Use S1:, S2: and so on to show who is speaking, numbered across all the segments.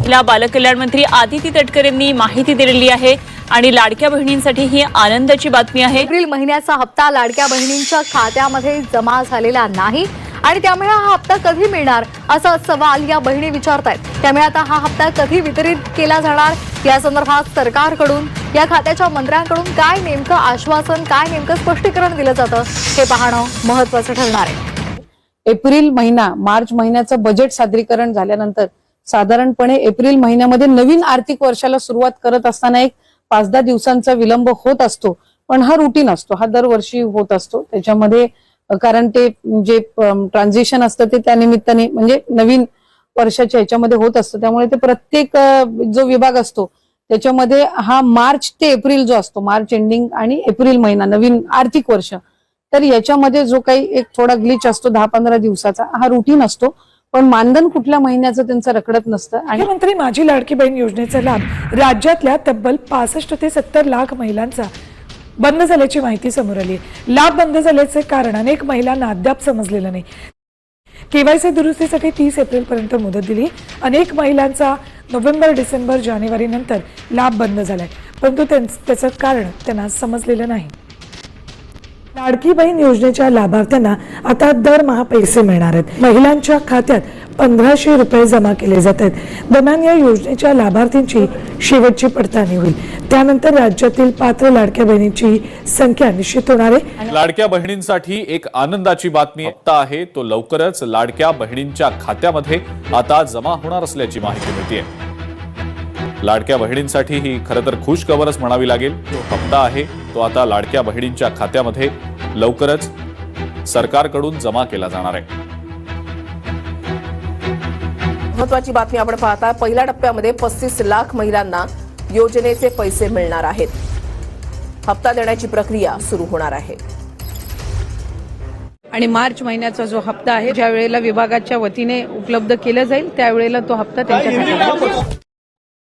S1: महिला बालकल्याण मंत्री आदिती तटकरे यांनी माहिती दिलेली आहे आणि लाडक्या बहिणींसाठी ही आनंदाची बातमी आहे।
S2: एप्रिल महिन्याचा हप्ता लाडक्या बहिणींच्या खात्यामध्ये जमा झालेला नाही आणि त्यामुळे हा हप्ता कधी मिळणार असा सवाल या बहिणी विचारतायत। त्यामुळे आता हा हप्ता कधी वितरित केला जाणार या संदर्भात सरकारकडून या खात्याच्या मंत्र्यांकडून काय नेमकं आश्वासन, काय नेमकं स्पष्टीकरण दिलं जातं हे पाहणं महत्त्वाचं ठरणार आहे।
S3: एप्रिल महिना मार्च महिन्याचं बजेट सादरीकरण झाल्यानंतर साधारणपणे एप्रिल महिन्यामध्ये नवीन आर्थिक वर्षाला सुरुवात करत असताना एक 5-10 दिवसांचा विलंब होत असतो, पण हा रुटीन असतो, हा दरवर्षी होत असतो। त्याच्यामध्ये कारण ते जे ट्रान्झिशन असतं ते त्या निमित्ताने म्हणजे नवीन वर्षाच्या ह्याच्यामध्ये होत असतं, त्यामुळे ते प्रत्येक जो विभाग असतो त्याच्यामध्ये हा मार्च ते एप्रिल जो असतो, मार्च एंडिंग आणि एप्रिल महिना नवीन आर्थिक वर्ष, तर याच्यामध्ये जो काही एक थोडा ग्लिच असतो 10-15 दिवसाचा, हा रुटीन असतो, पण मानधन कुठल्या महिन्याचं त्यांचं रखडत नसतं। आणि
S4: मुख्यमंत्री माझी लाडकी बहीण योजनेचा लाभ राज्यातल्या तब्बल 65 ते 70 लाख महिलांचा बंद झाल्याची माहिती समोर आली। लाभ बंद झाल्याचे कारण अनेक महिलांना अद्याप समजलेलं नाही। केवायसी दुरुस्तीसाठी 30 एप्रिल पर्यंत मुदत दिली। अनेक महिलांचा नोव्हेंबर, डिसेंबर, जानेवारी नंतर लाभ बंद झालाय, परंतु त्याचं कारण त्यांना समजलेलं नाही। लाडकी बहीण योजनेच्या लाभार्थ्यांना आता दरमहा पैसे मिळणार आहेत। महिलांच्या खात्यात 1500 रुपये जमा केले जात आहेत। दरम्यान या योजनेच्या लाभार्थींची शेवटची पडताळणी होईल, त्यानंतर राज्यातील पात्र लाडक्या बहिणींची संख्या निश्चित होणार आहे।
S5: लाडक्या बहिणींसाठी एक आनंदाची बातमी हप्ता आहे तो लवकरच लाडक्या बहिणींच्या खात्यामध्ये आता जमा होणार असल्याची माहिती मिळते। लाडक्या बहिणींसाठी ही खरं तर खुश खबरच म्हणावी लागेल। जो हप्ता आहे तो आता लाडक्या बहिणींच्या खात्यामध्ये लवकरच सरकारकडून जमा केला जाणार आहे।
S6: महत्त्वाची बातमी आपण पाहता, पहिल्या टप्प्यामध्ये 35 लाख महिलांना योजनेचे पैसे मिळणार आहेत। हप्ता देण्याची प्रक्रिया सुरू होणार आहे
S7: आणि मार्च महिन्याचा जो हप्ता आहे ज्या वेळेला विभागाच्या वतीने उपलब्ध केला जाईल त्यावेळेला तो हप्ता त्यांच्या खात्यात पोहोचेल।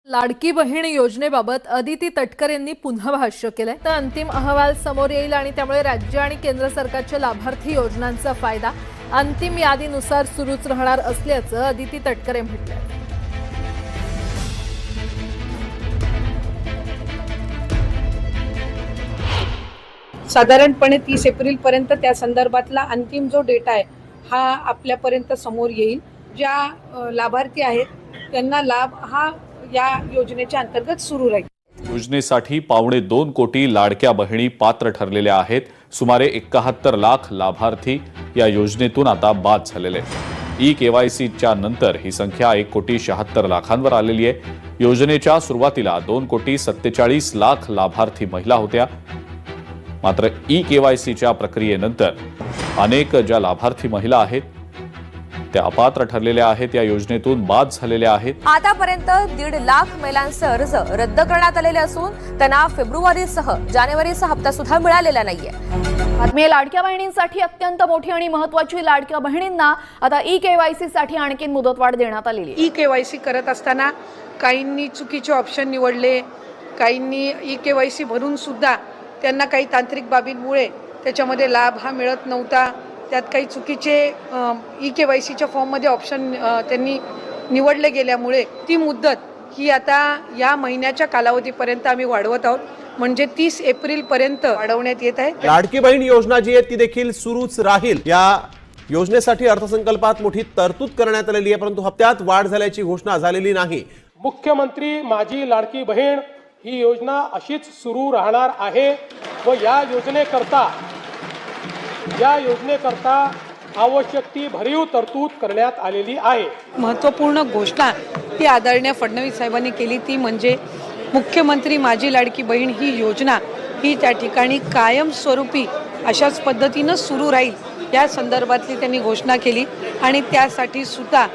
S2: लाडकी बहीण योजनेबाबत आदिती तटकरे यांनी पुन्हा भाष्य केलंय, तर अंतिम अहवाल समोर येईल आणि त्यामुळे राज्य आणि केंद्र सरकारच्या लाभार्थी योजनांचा फायदा अंतिम यादीनुसार सुरूच राहणार असल्याचं आदिती तटकरे म्हटलंय।
S7: साधारणपणे 30 एप्रिल पर्यंत त्या संदर्भातला अंतिम जो डेटा आहे हा आपल्यापर्यंत समोर येईल। ज्या लाभार्थी आहेत त्यांना लाभ हा या योजनेच्या अंतर्गत सुरू राहील।
S5: योजनेसाठी 2.25 कोटी लाडक्या बहिणी पात्र ठरलेल्या आहेत। सुमारे 71 लाख लाभार्थी या योजनेतून आता बाद झालेले आहेत। ई-केवायसीच्या नंतर ही संख्या 1.76 लाखांवर आलेली आहे। योजनेच्या सुरुवातीला 2.47 लाख लाभार्थी महिला होत्या, मात्र ई-केवायसीच्या प्रक्रियेनंतर अनेक ज्या लाभार्थी महिला आहेत त्या अपात्र ठरलेल्या आहेत, या योजनेतून बाद झालेल्या आहेत।
S8: आतापर्यंत 1.5 लाख महिलांचे अर्ज रद्द करण्यात आलेले असून त्यांना फेब्रुवारीसह जानेवारीचा हप्ता सुद्धा मिळालेला नाहीये।
S2: बातमी लाडक्या बहिणींसाठी अत्यंत मोठी आणि महत्त्वाची। लाडक्या बहिणींना आता ई-केवायसी साठी आणखी मुदतवाढ देण्यात आलेली आहे।
S7: ई-केवायसी करत असताना काहींनी चुकीचे ऑप्शन निवडले, काहींनी ई-केवायसी भरून सुद्धा त्यांना काही तांत्रिक बाबींमुळे त्याच्यामध्ये लाभ हा मिळत नव्हता। त्यात काही चुकीचे ई-केवायसीच्या फॉर्ममध्ये ऑप्शन त्यांनी निवडले गेल्यामुळे ती मुदत ही आता या महिन्याच्या कालावधीपर्यंत आम्ही वाढवत आहोत, म्हणजे 30 एप्रिल पर्यंत वाढवण्यात येत आहे।
S9: लाडकी बहीण योजना जी आहे ती देखील सुरूच राहील। या योजनेसाठी अर्थसंकल्पात मोठी तरतूद करण्यात आलेली आहे, परंतु हप्त्यात वाढ झाल्याची घोषणा झालेली नाही।
S10: मुख्यमंत्री माझी लाडकी बहीण ही योजना अशीच सुरू राहणार आहे व या योजनेकरता आवश्यक ती भरीव तरतूद करण्यात आलेली आहे।
S7: महत्त्वपूर्ण घोषणा ही आदरणीय फडणवीस साहेबांनी केली, ती म्हणजे मुख्यमंत्री माझी लाडकी बहीण ही योजना ही त्या ठिकाणी कायमस्वरूपी अशाच पद्धतीनं सुरू राहील या संदर्भातली त्यांनी घोषणा केली आणि त्यासाठी सुद्धा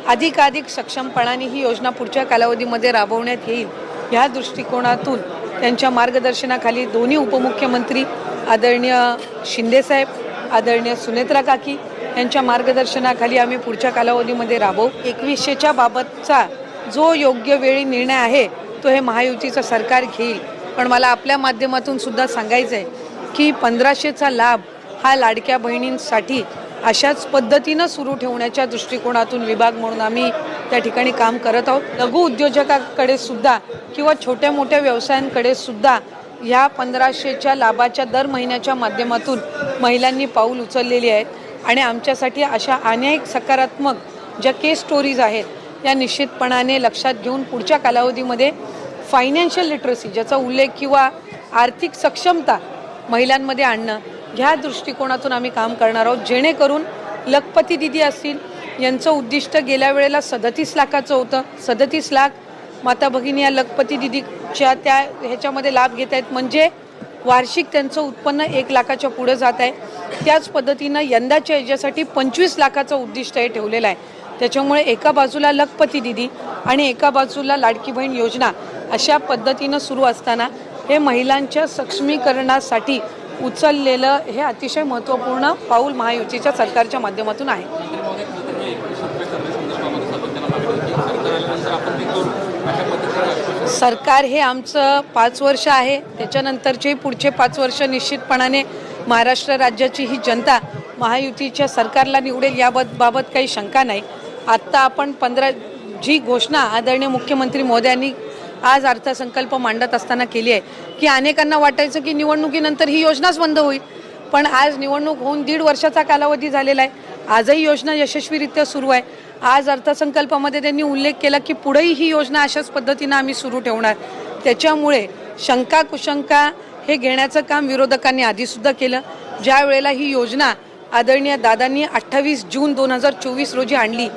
S7: अधिकाधिक सक्षमपणाने ही योजना पुढच्या कालावधीमध्ये राबवण्यात येईल या दृष्टिकोनातून त्यांच्या मार्गदर्शनाखाली दोन्ही उपमुख्यमंत्री आदरणीय शिंदेसाहेब, आदरणीय सुनेत्रा काकी यांच्या मार्गदर्शनाखाली आम्ही पुढच्या कालावधीमध्ये राबवू। 2100च्या बाबतचा जो योग्य वेळी निर्णय आहे तो हे महायुतीचं सरकार घेईल, पण मला आपल्या माध्यमातून सुद्धा सांगायचं आहे की 1500चा लाभ हा लाडक्या बहिणींसाठी अशाच पद्धतीनं सुरू ठेवण्याच्या दृष्टिकोनातून विभाग म्हणून आम्ही त्या ठिकाणी काम करत आहोत. लघु उद्योजकाकडे सुद्धा किंवा छोट्या मोठ्या व्यवसायांकडे सुद्धा ह्या 1500च्या लाभाच्या दर महिन्याच्या माध्यमातून महिलांनी पाऊल उचललेली आहेत आणि आमच्यासाठी अशा अनेक सकारात्मक ज्या केस स्टोरीज आहेत या निश्चितपणाने लक्षात घेऊन पुढच्या कालावधीमध्ये फायनान्शियल लिटरसी ज्याचा उल्लेख किंवा आर्थिक सक्षमता महिलांमध्ये आणणं ह्या दृष्टिकोनातून आम्ही काम करणार आहोत, जेणेकरून लखपती दिदी असतील यांचं उद्दिष्ट गेल्या वेळेला 37 लाखाचं होतं. 37 लाख माता भगिनी या लखपती दिदीच्या त्या ह्याच्यामध्ये लाभ घेत आहेत, म्हणजे वार्षिक त्यांचं उत्पन्न 1 लाखाच्या पुढे जात आहे. त्याच पद्धतीनं यंदाच्या याच्यासाठी 25 लाखाचं उद्दिष्ट हे ठेवलेलं आहे. त्याच्यामुळे एका बाजूला लखपती दिदी आणि एका बाजूला लाडकी बहीण योजना अशा पद्धतीनं सुरू असताना हे महिलांच्या सक्षमीकरणासाठी उचललेलं हे अतिशय महत्त्वपूर्ण पाऊल महायुतीच्या सरकारच्या माध्यमातून आहे. सरकार हे आमचं 5 वर्ष आहे, त्याच्यानंतरचे पुढचे 5 वर्ष निश्चितपणाने महाराष्ट्र राज्याची ही जनता महायुतीच्या सरकारला निवडेल याबाबत काही शंका नाही. आत्ता आपण 15 जी घोषणा आदरणीय मुख्यमंत्री महोदयांनी आज अर्थसंकल्प मांडत असताना केली आहे की अनेकांना वाटायचं की निवडणुकीनंतर ही योजनाच बंद होईल, पण आज निवडणूक होऊन 1.5 वर्षाचा कालावधी झालेला आहे. आजही योजना यशस्वीरित्या सुरू आहे. आज अर्थसंकल्पामध्ये त्यांनी उल्लेख केला की पुढेही ही योजना अशाच पद्धतीनं आम्ही सुरू ठेवणार. त्याच्यामुळे शंका कुशंका हे घेण्याचं काम विरोधकांनी आधीसुद्धा केलं. ज्या वेळेला ही योजना आदरणीय दादांनी 28 जून 2024 रोजी आणली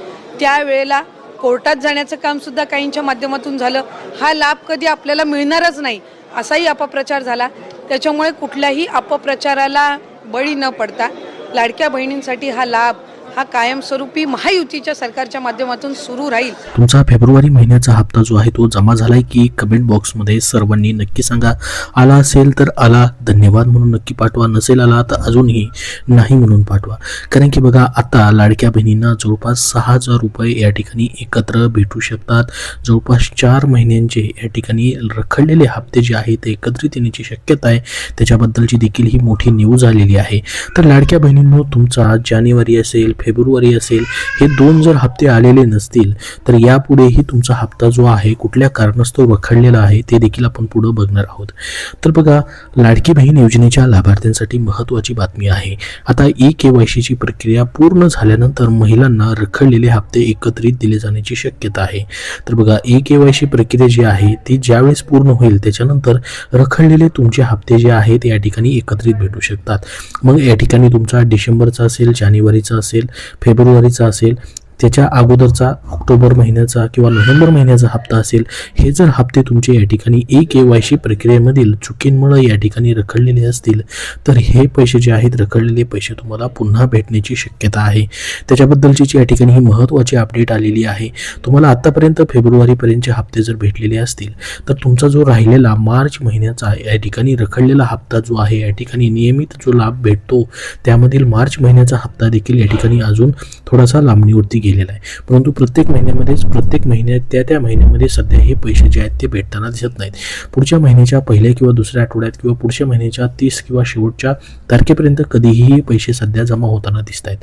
S7: त्यावेळेला कोर्टात जाण्याचं कामसुद्धा काहींच्या माध्यमातून झालं. हा लाभ कधी आपल्याला मिळणारच नाही असाही अपप्रचार झाला. त्याच्यामुळे कुठल्याही अपप्रचाराला बळी न पडता लाडक्या बहिणींसाठी हा लाभ हा कायमस्वरूपी महायुतीच्या सरकारच्या माध्यमातून सुरू राहील.
S11: तुमचा फेब्रुवारी महिन्याचा हप्ता जो आहे तो जमा झालाय की कमेंट बॉक्समध्ये सर्वांनी नक्की सांगा. आला असेल तर आला धन्यवाद म्हणून नक्की पाठवा, नसेल आला तर अजूनही नाही म्हणून पाठवा. कारण की बघा आता लाडक्या बहिणींना जवळपास 6,000 रुपये या ठिकाणी एकत्र भेटू शकतात. जवळपास 4 महिन्यांचे या ठिकाणी रखडलेले हप्ते जे आहेत ते एकत्रित येण्याची शक्यता आहे. त्याच्याबद्दलची देखील ही मोठी न्यूज आलेली आहे. तर लाडक्या बहिणींनो तुमचा जानेवारी असेल फेब्रुवारी असेल हे 2 जर हप्ते आलेले नसतील तर यापुढेही तुमचा हप्ता जो आहे कुठल्या कारणास्तव रखडलेला आहे ते देखील आपण पुढे बघणार आहोत. तर बघा लाडकी बहीण योजनेच्या लाभार्थ्यांसाठी महत्त्वाची बातमी आहे. आता KYC ची प्रक्रिया पूर्ण झाल्यानंतर महिलांना रखडलेले हप्ते एकत्रित दिले जाण्याची शक्यता आहे. तर बघा KYC प्रक्रिया जी आहे ती ज्यावेळेस पूर्ण होईल त्याच्यानंतर रखडलेले तुमचे हप्ते जे आहेत या ठिकाणी एकत्रित भेटू शकतात. मग या ठिकाणी तुमचा डिसेंबरचा असेल, जानेवारीचा असेल, फेब्रुवारीचा असेल, त्याच्या अगोदरचा ऑक्टोबर महिन्याचा किंवा नोव्हेंबर महिन्याचा हप्ता असेल, हे जर हप्ते तुमचे या ठिकाणी KYC प्रक्रियेमधील चुकींमुळे या ठिकाणी रखडलेले असतील तर हे पैसे जे आहेत रखडलेले पैसे तुम्हाला पुन्हा भेटण्याची शक्यता आहे. त्याच्याबद्दलची या ठिकाणी ही महत्त्वाची अपडेट आलेली आहे. तुम्हाला आतापर्यंत फेब्रुवारीपर्यंतचे हप्ते जर भेटलेले असतील तर तुमचा जो राहिलेला मार्च महिन्याचा या ठिकाणी रखडलेला हप्ता जो आहे या ठिकाणी नियमित जो लाभ भेटतो त्यामधील मार्च महिन्याचा हप्ता देखील या ठिकाणी अजून थोडासा लांबणीवरती गेलेला आहे. परंतु प्रत्येक महिन्यात त्या महिन्यामध्ये सध्या हे पैसे जे आहेत ते भेटताना दिसत नाहीत. पुढच्या महिन्याच्या पहिल्या किंवा दुसऱ्या आठवड्यात किंवा पुढच्या महिन्याच्या 30 किंवा शेवटच्या तारखेपर्यंत कधीही हे पैसे सध्या जमा होताना दिसत आहेत.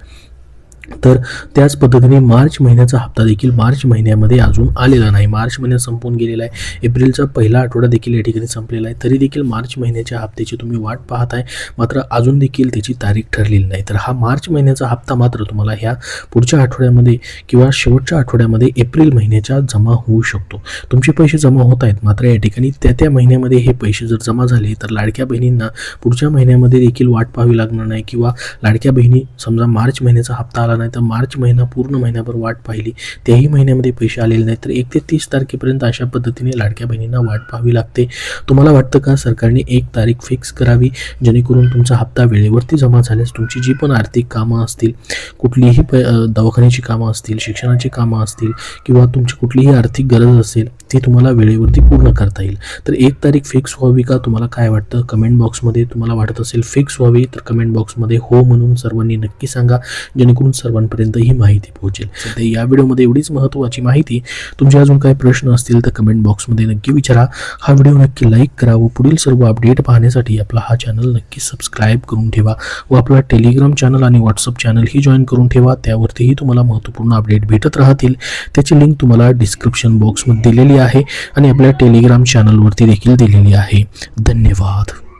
S11: तर त्याच पद्धतीने मार्च महिन्याचा हप्ता देखील मार्च महिन्यामध्ये अजून आलेला नाही. मार्च महिना संपून गेलेला आहे. एप्रिलचा पहिला आठवडा देखील या ठिकाणी संपलेला आहे. तरी देखील मार्च महिन्याच्या हप्त्याची तुम्ही वाट पाहताय, मात्र अजून देखील त्याची तारीख ठरलेली नाही. तर हा मार्च महिन्याचा हप्ता मात्र तुम्हाला ह्या पुढच्या आठवड्यामध्ये किंवा शेवटच्या आठवड्यामध्ये एप्रिल महिन्याच्या जमा होऊ शकतो. तुमचे पैसे जमा होत आहेत, मात्र या ठिकाणी त्या महिन्यामध्ये हे पैसे जर जमा झाले तर लाडक्या बहिणींना पुढच्या महिन्यामध्ये देखील वाट पाहावी लागणार नाही. किंवा लाडक्या बहिणी समजा मार्च महिन्याचा हप्ता आला नाही तर मार्च महिना पूर्ण महिनाभर वाट पाहिली, त्याही महिन्यामध्ये पैसे आलेले नाही तर 1 ते 30 तारखेपर्यंत अशा पद्धतीने लाडक्या बहिणींना वाट पाहावी लागते. तुम्हाला वाटतं का सरकारने 1 तारीख फिक्स करावी जेणेकरून तुमचा हप्ता वेळेवरती जमा झाल्यास तुमची जी पण आर्थिक कामं असतील, कुठलीही दवाखान्याची कामं असतील, शिक्षणाची कामं असतील किंवा तुमची कुठलीही आर्थिक गरज असेल ती तुम्हाला वेळेवरती पूर्ण करता येईल. तर 1 तारीख फिक्स व्हावी का, तुम्हाला काय वाटतं? कमेंट बॉक्समध्ये तुम्हाला वाटत असेल फिक्स व्हावी तर कमेंट बॉक्समध्ये हो म्हणून सर्वांनी नक्की सांगा, जेणेकरून सर्वांपर्यंत ही माहिती पोहोचेल. सध्या या व्हिडिओमध्ये एवढीच महत्त्वाची माहिती. तुमचे अजून काही प्रश्न असतील तर कमेंट बॉक्समध्ये नक्की विचारा. हा व्हिडिओ नक्की लाईक करा व पुढील सर्व अपडेट पाहण्यासाठी आपला हा चॅनल नक्की सबस्क्राईब करून ठेवा व आपला टेलिग्राम चॅनल आणि व्हॉट्सअप चॅनल ही जॉईन करून ठेवा. त्यावरतीही तुम्हाला महत्त्वपूर्ण अपडेट भेटत राहतील. त्याची लिंक तुम्हाला डिस्क्रिप्शन बॉक्समध्ये दिलेली आहे आणि आपल्या टेलिग्राम चॅनलवरती देखील दिलेली आहे. धन्यवाद.